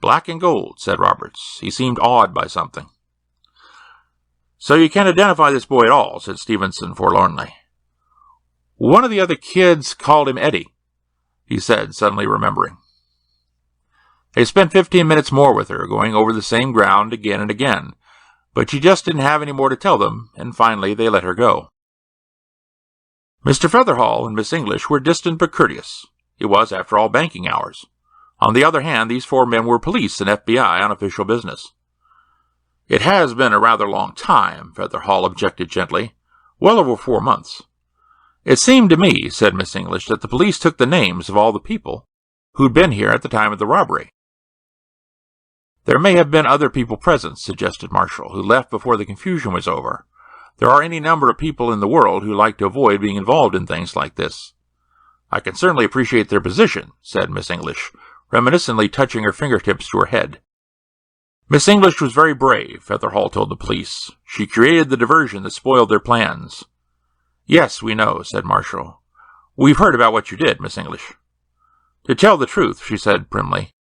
Black and gold, said Roberts. He seemed awed by something. So you can't identify this boy at all, said Stevenson forlornly. One of the other kids called him Eddie, he said, suddenly remembering. They spent 15 minutes more with her, going over the same ground again and again, but she just didn't have any more to tell them, and finally they let her go. Mr. Featherhall and Miss English were distant but courteous. It was, after all, banking hours. On the other hand, these four men were police and FBI on official business. It has been a rather long time, Featherhall objected gently. Well over 4 months. It seemed to me, said Miss English, that the police took the names of all the people who'd been here at the time of the robbery. There may have been other people present, suggested Marshall, who left before the confusion was over. There are any number of people in the world who like to avoid being involved in things like this. I can certainly appreciate their position, said Miss English, reminiscently touching her fingertips to her head. Miss English was very brave, Featherhall told the police. She created the diversion that spoiled their plans. Yes, we know, said Marshall. We've heard about what you did, Miss English. To tell the truth, she said primly,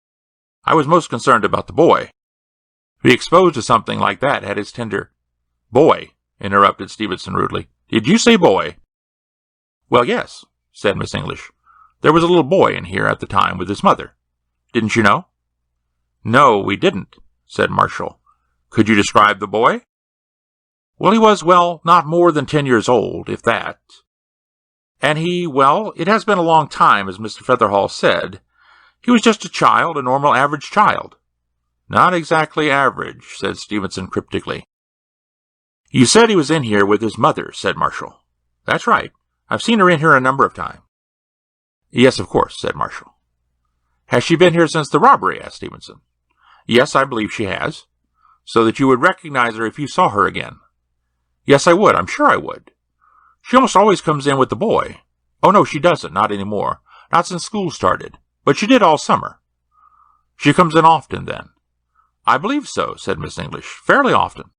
I was most concerned about the boy. To be exposed to something like that had its tender... Boy, interrupted Stevenson rudely. Did you say boy? Well, yes, said Miss English. There was a little boy in here at the time with his mother. Didn't you know? No, we didn't, said Marshall. Could you describe the boy? Well, he was, not more than 10 years old, if that. And it has been a long time, as Mr. Featherhall said. He was just a child, a normal average child. Not exactly average, said Stevenson cryptically. You said he was in here with his mother, said Marshall. That's right. I've seen her in here a number of times. Yes, of course, said Marshall. Has she been here since the robbery? Asked Stevenson. Yes, I believe she has. So that you would recognize her if you saw her again. Yes, I would. I'm sure I would. She almost always comes in with the boy. Oh, no, she doesn't. Not anymore. Not since school started. But she did all summer. She comes in often, then? I believe so, said Miss English. Fairly often.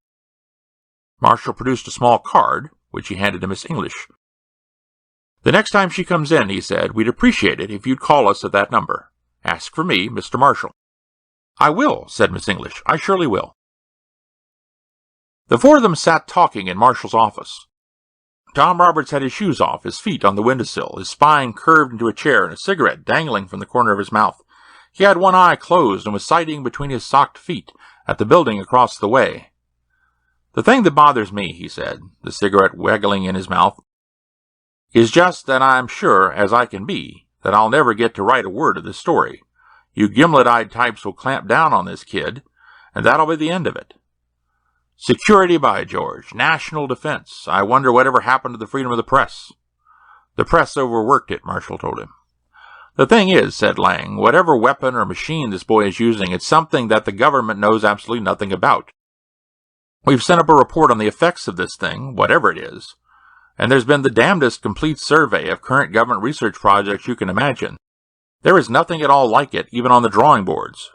Marshall produced a small card, which he handed to Miss English. The next time she comes in, he said, we'd appreciate it if you'd call us at that number. Ask for me, Mr. Marshall. I will, said Miss English. I surely will. The four of them sat talking in Marshall's office. Tom Roberts had his shoes off, his feet on the windowsill, his spine curved into a chair, and a cigarette dangling from the corner of his mouth. He had one eye closed and was sighting between his socked feet at the building across the way. The thing that bothers me, he said, the cigarette waggling in his mouth, is just that I'm sure, as I can be, that I'll never get to write a word of this story. You gimlet-eyed types will clamp down on this kid, and that'll be the end of it. Security, by George. National defense. I wonder whatever happened to the freedom of the press. The press overworked it, Marshall told him. The thing is, said Lang, whatever weapon or machine this boy is using, it's something that the government knows absolutely nothing about. We've sent up a report on the effects of this thing, whatever it is, and there's been the damnedest complete survey of current government research projects you can imagine. There is nothing at all like it, even on the drawing boards.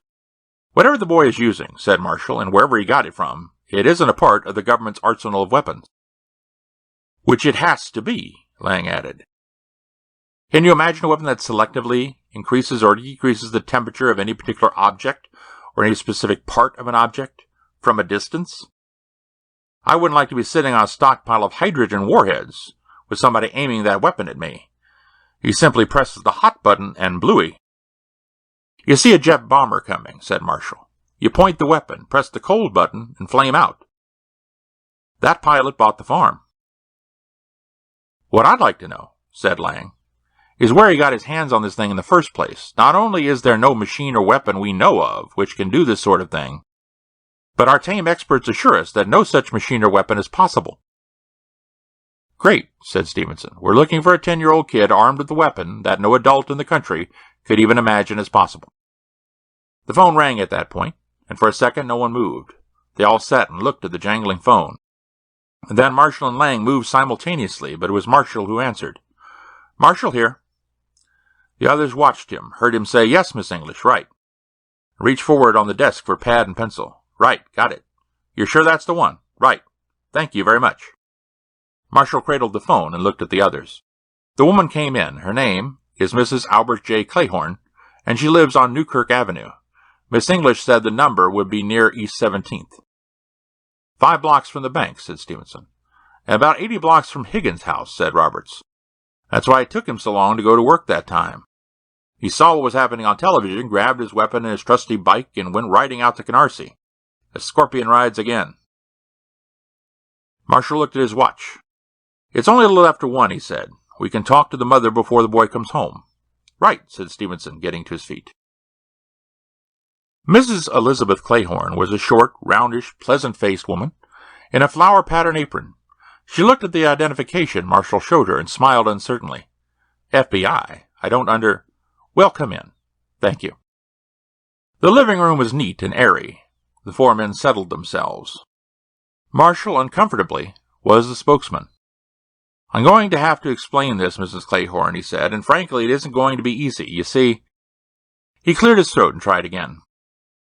Whatever the boy is using, said Marshall, and wherever he got it from, it isn't a part of the government's arsenal of weapons. Which it has to be, Lang added. Can you imagine a weapon that selectively increases or decreases the temperature of any particular object or any specific part of an object from a distance? I wouldn't like to be sitting on a stockpile of hydrogen warheads with somebody aiming that weapon at me. He simply presses the hot button and blooey. You see a jet bomber coming, said Marshall. You point the weapon, press the cold button, and flame out. That pilot bought the farm. What I'd like to know, said Lang, is where he got his hands on this thing in the first place. Not only is there no machine or weapon we know of which can do this sort of thing, but our tame experts assure us that no such machine or weapon is possible. Great, said Stevenson. We're looking for a 10-year-old kid armed with a weapon that no adult in the country could even imagine as possible. The phone rang at that point, and for a second no one moved. They all sat and looked at the jangling phone. And then Marshall and Lang moved simultaneously, but it was Marshall who answered. Marshall here. The others watched him, heard him say, Yes, Miss English, right. Reached forward on the desk for pad and pencil. Right, got it. You're sure that's the one? Right. Thank you very much. Marshall cradled the phone and looked at the others. The woman came in. Her name is Mrs. Albert J. Clayhorn, and she lives on Newkirk Avenue. Miss English said the number would be near East 17th. 5 blocks from the bank, said Stevenson. And about 80 blocks from Higgins' house, said Roberts. That's why it took him so long to go to work that time. He saw what was happening on television, grabbed his weapon and his trusty bike, and went riding out to Canarsie. The scorpion rides again. Marshall looked at his watch. It's only a little after 1, he said. We can talk to the mother before the boy comes home. Right, said Stevenson, getting to his feet. Mrs. Elizabeth Clayhorn was a short, roundish, pleasant-faced woman in a flower-patterned apron. She looked at the identification Marshall showed her and smiled uncertainly. FBI? I don't Well, come in. Thank you. The living room was neat and airy. The 4 men settled themselves. Marshall, uncomfortably, was the spokesman. I'm going to have to explain this, Mrs. Clayhorn, he said, and frankly, it isn't going to be easy. You see, he cleared his throat and tried again.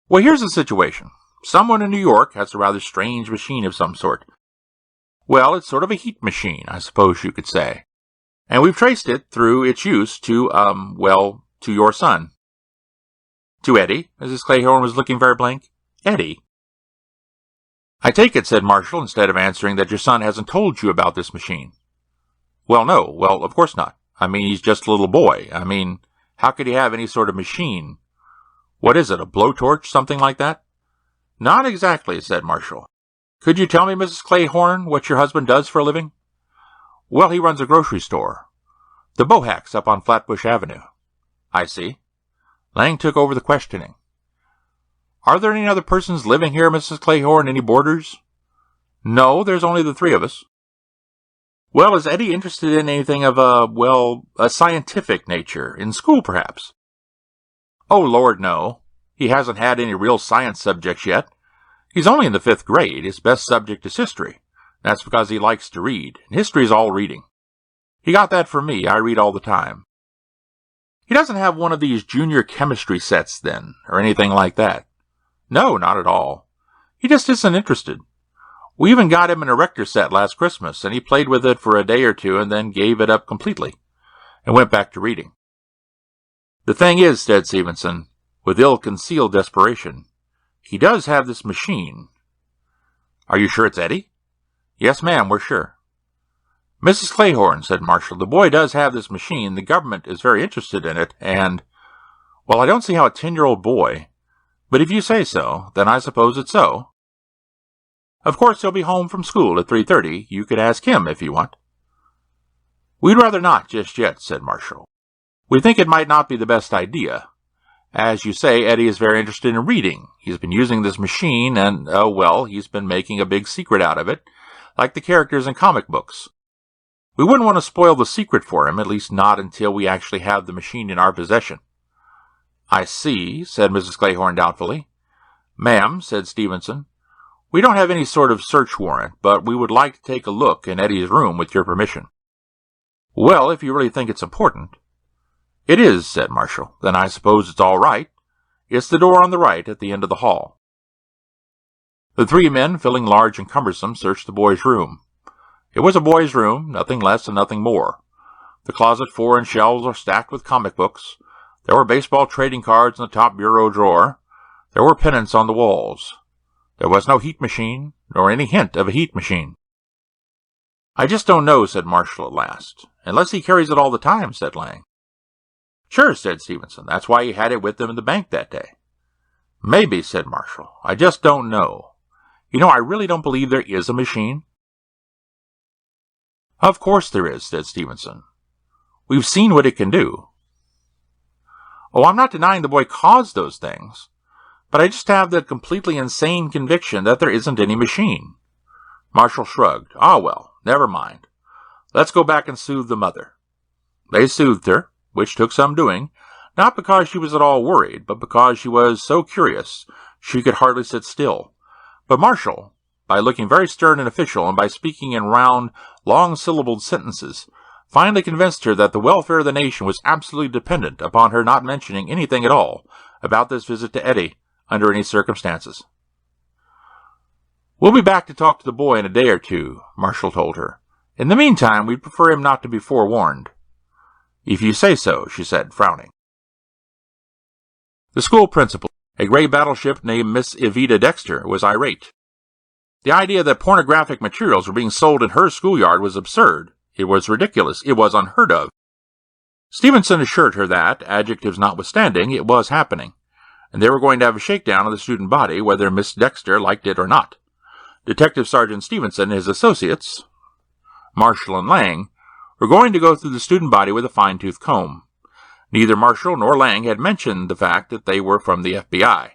Well, here's the situation. Someone in New York has a rather strange machine of some sort. Well, it's sort of a heat machine, I suppose you could say. And we've traced it through its use to your son. To Eddie? Mrs. Clayhorn was looking very blank. Eddie? I take it, said Marshall, instead of answering, that your son hasn't told you about this machine. Well, no. Well, of course not. I mean, he's just a little boy. I mean, how could he have any sort of machine? What is it, a blowtorch, something like that? Not exactly, said Marshall. Could you tell me, Mrs. Clayhorn, what your husband does for a living? Well, he runs a grocery store. The Bohacks up on Flatbush Avenue. I see. Lang took over the questioning. Are there any other persons living here, Mrs. Clayhorn, any boarders? No, there's only the 3 of us. Well, is Eddie interested in anything of a scientific nature? In school, perhaps? Oh, Lord, no. He hasn't had any real science subjects yet. He's only in the 5th grade. His best subject is history. That's because he likes to read. And history's all reading. He got that from me. I read all the time. He doesn't have one of these junior chemistry sets, then, or anything like that. No, not at all. He just isn't interested. We even got him an erector set last Christmas, and he played with it for a day or 2 and then gave it up completely, and went back to reading. The thing is, said Stevenson, with ill-concealed desperation, he does have this machine. Are you sure it's Eddie? Yes, ma'am, we're sure. Mrs. Clayhorn, said Marshall, the boy does have this machine. The government is very interested in it, and, well, I don't see how a 10-year-old boy, but if you say so, then I suppose it's so. Of course, he'll be home from school at 3:30. You could ask him if you want. We'd rather not just yet, said Marshall. We think it might not be the best idea. As you say, Eddie is very interested in reading. He's been using this machine, and, he's been making a big secret out of it, like the characters in comic books. We wouldn't want to spoil the secret for him, at least not until we actually have the machine in our possession. I see, said Mrs. Clayhorn doubtfully. Ma'am, said Stevenson, we don't have any sort of search warrant, but we would like to take a look in Eddie's room with your permission. Well, if you really think it's important. It is, said Marshall. Then I suppose it's all right. It's the door on the right at the end of the hall. The 3 men, feeling large and cumbersome, searched the boy's room. It was a boy's room, nothing less and nothing more. The closet floor and shelves were stacked with comic books. There were baseball trading cards in the top bureau drawer. There were pennants on the walls. There was no heat machine, nor any hint of a heat machine. "I just don't know," said Marshall at last. "Unless he carries it all the time," said Lang. "Sure," said Stevenson. "That's why he had it with him in the bank that day." "Maybe," said Marshall. "I just don't know. You know, I really don't believe there is a machine." "Of course there is," said Stevenson. "We've seen what it can do." "Oh, I'm not denying the boy caused those things, but I just have the completely insane conviction that there isn't any machine." Marshall shrugged. "Ah, well, never mind. Let's go back and soothe the mother." They soothed her, which took some doing, not because she was at all worried, but because she was so curious she could hardly sit still. But Marshall, by looking very stern and official, and by speaking in round, long-syllabled sentences, finally convinced her that the welfare of the nation was absolutely dependent upon her not mentioning anything at all about this visit to Eddie under any circumstances. "We'll be back to talk to the boy in a day or two," Marshall told her. "In the meantime, we'd prefer him not to be forewarned." "If you say so," she said, frowning. The school principal, a gray battleship named Miss Evita Dexter, was irate. The idea that pornographic materials were being sold in her schoolyard was absurd. It was ridiculous. It was unheard of. Stevenson assured her that, adjectives notwithstanding, it was happening, and they were going to have a shakedown of the student body, whether Miss Dexter liked it or not. Detective Sergeant Stevenson and his associates, Marshall and Lang, were going to go through the student body with a fine-tooth comb. Neither Marshall nor Lang had mentioned the fact that they were from the FBI.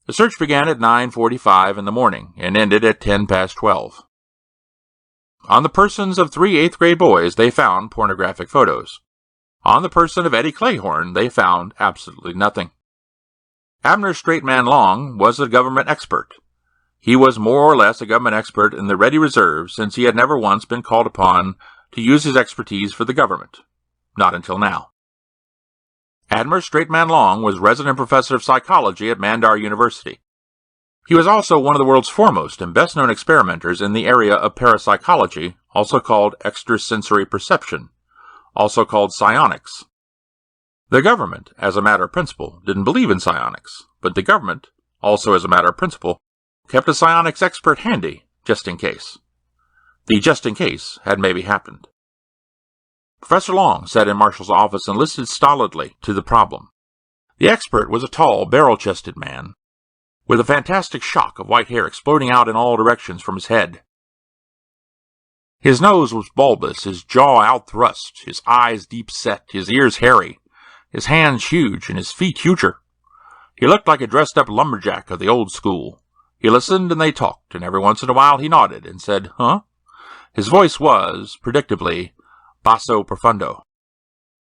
The search began at 9:45 in the morning and ended at 12:10. On the persons of 3 eighth-grade boys, they found pornographic photos. On the person of Eddie Clayhorn, they found absolutely nothing. Abner Straight Man Long was a government expert. He was more or less a government expert in the ready reserve, since he had never once been called upon to use his expertise for the government. Not until now. Abner Straight Man Long was resident professor of psychology at Mandar University. He was also one of the world's foremost and best-known experimenters in the area of parapsychology, also called extrasensory perception, also called psionics. The government, as a matter of principle, didn't believe in psionics, but the government, also as a matter of principle, kept a psionics expert handy, just in case. The just in case had maybe happened. Professor Long sat in Marshall's office and listened stolidly to the problem. The expert was a tall, barrel-chested man, with a fantastic shock of white hair exploding out in all directions from his head. His nose was bulbous, his jaw out-thrust, his eyes deep-set, his ears hairy, his hands huge, and his feet huger. He looked like a dressed-up lumberjack of the old school. He listened and they talked, and every once in a while he nodded and said, "Huh?" His voice was, predictably, basso profundo.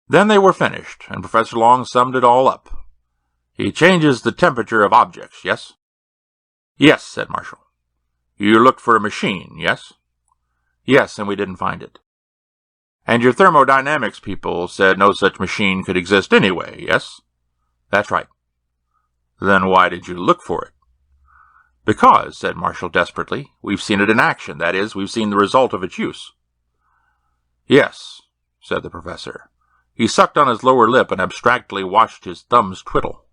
Then they were finished, and Professor Long summed it all up. "He changes the temperature of objects, yes?" "Yes," said Marshall. "You looked for a machine, yes?" "Yes, and we didn't find it." "And your thermodynamics people said no such machine could exist anyway, yes?" "That's right." "Then why did you look for it?" "Because," said Marshall desperately, "we've seen it in action. That is, we've seen the result of its use." "Yes," said the professor. He sucked on his lower lip and abstractedly watched his thumbs twiddle.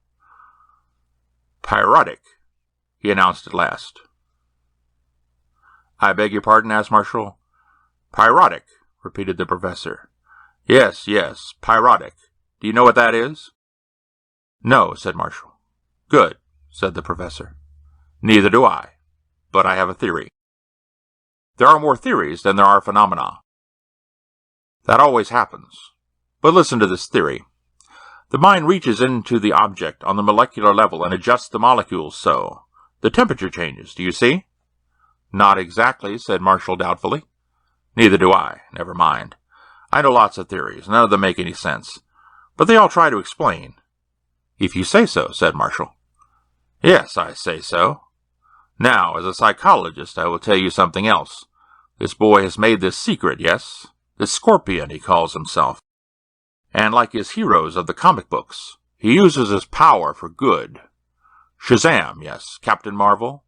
"Pyrotic," he announced at last. "I beg your pardon?" asked Marshall. "Pyrotic," repeated the professor. Yes, pyrotic. Do you know what that is?" "No," said Marshall. "Good," said the professor. "Neither do I, but I have a theory." There are more theories than there are phenomena. That always happens. But listen to this theory. The mind reaches into the object on the molecular level and adjusts the molecules so. The temperature changes, do you see? "Not exactly," said Marshall doubtfully. "Neither do I. Never mind. I know lots of theories. None of them make any sense. But they all try to explain." "If you say so," said Marshall. "Yes, I say so. Now, as a psychologist, I will tell you something else. This boy has made this secret, yes? This Scorpion, he calls himself. And like his heroes of the comic books, he uses his power for good. Shazam, yes. Captain Marvel?"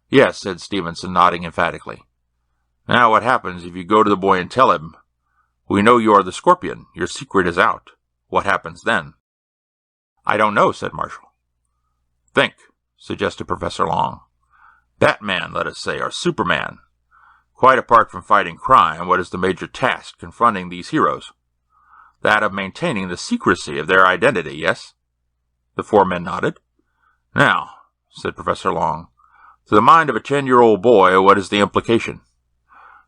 "Yes," said Stevenson, nodding emphatically. "Now what happens if you go to the boy and tell him, We know you are the Scorpion. Your secret is out. What happens then?" "I don't know," said Marshall. "Think," suggested Professor Long. "Batman, let us say, or Superman. Quite apart from fighting crime, what is the major task confronting these heroes? That of maintaining the secrecy of their identity, yes?" The four men nodded. "Now," said Professor Long, "to the mind of a 10-year-old boy, what is the implication?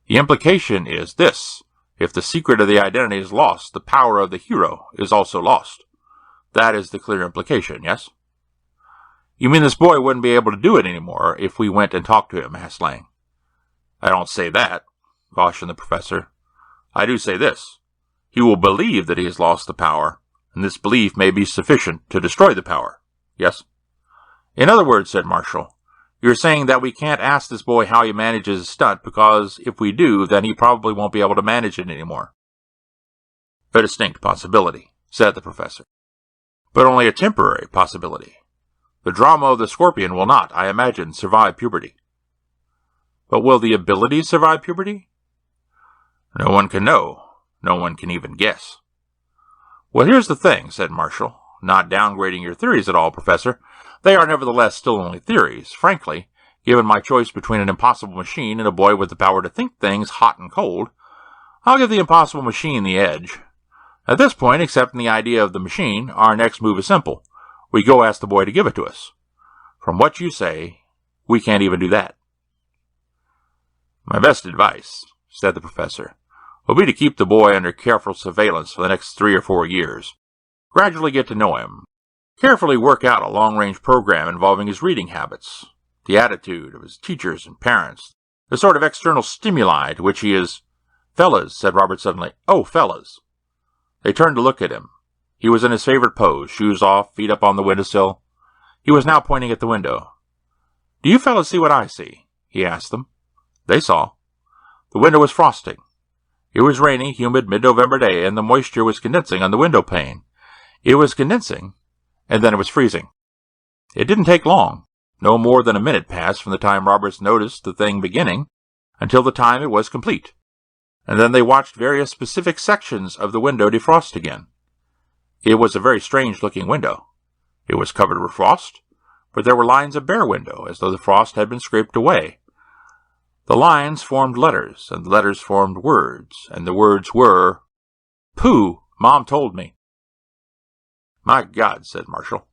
The implication is this: if the secret of the identity is lost, the power of the hero is also lost. That is the clear implication, yes?" "You mean this boy wouldn't be able to do it anymore if we went and talked to him?" asked Lang. "I don't say that," cautioned the professor. "I do say this: he will believe that he has lost the power, and this belief may be sufficient to destroy the power. Yes?" "In other words," said Marshall, "you're saying that we can't ask this boy how he manages his stunt, because if we do, then he probably won't be able to manage it anymore." "A distinct possibility," said the professor, "but only a temporary possibility. The drama of the Scorpion will not, I imagine, survive puberty." "But will the ability survive puberty?" "No one can know. No one can even guess." "Well, here's the thing," said Marshall, not downgrading your theories at all, Professor. "They are nevertheless still only theories. Frankly, given my choice between an impossible machine and a boy with the power to think things hot and cold, I'll give the impossible machine the edge. At this point, accepting the idea of the machine, our next move is simple. We go ask the boy to give it to us. From what you say, we can't even do that." "My best advice," said the professor, "will be to keep the boy under careful surveillance for the next 3 or 4 years. Gradually get to know him. Carefully work out a long-range program involving his reading habits, the attitude of his teachers and parents, the sort of external stimuli to which he is—" "Fellas," said Robert suddenly. "Oh, fellas." They turned to look at him. He was in his favorite pose, shoes off, feet up on the windowsill. He was now pointing at the window. "Do you fellas see what I see?" he asked them. They saw. The window was frosting. It was rainy, humid, mid-November day, and the moisture was condensing on the window pane. It was condensing, and then it was freezing. It didn't take long. No more than a minute passed from the time Roberts noticed the thing beginning until the time it was complete. And then they watched various specific sections of the window defrost again. It was a very strange-looking window. It was covered with frost, but there were lines of bare window, as though the frost had been scraped away. The lines formed letters, and the letters formed words, and the words were, "Pooh, Mom told me." "My God," said Marshall.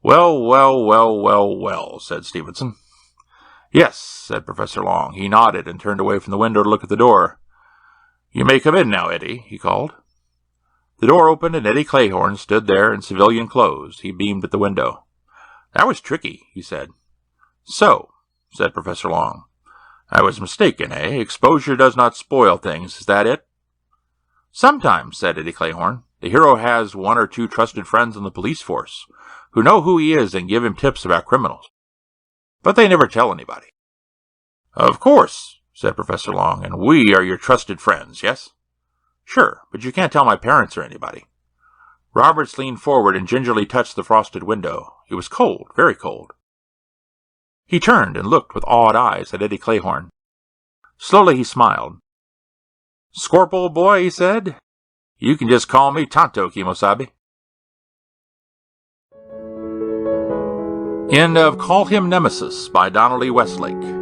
"Well, well, well, well, well," said Stevenson. "Yes," said Professor Long. He nodded and turned away from the window to look at the door. "You may come in now, Eddie," he called. The door opened, and Eddie Clayhorn stood there in civilian clothes. He beamed at the window. "That was tricky," he said. "So," said Professor Long. "I was mistaken, eh? Exposure does not spoil things, is that it?" "Sometimes," said Eddie Clayhorn. "The hero has 1 or 2 trusted friends in the police force who know who he is and give him tips about criminals. But they never tell anybody." "Of course," said Professor Long, "and we are your trusted friends, yes?" "Sure, but you can't tell my parents or anybody." Roberts leaned forward and gingerly touched the frosted window. It was cold, very cold. He turned and looked with awed eyes at Eddie Clayhorn. Slowly he smiled. "Scorp, old boy," he said, "you can just call me Tonto Kimosabe." End of Call Him Nemesis by Donald E Westlake.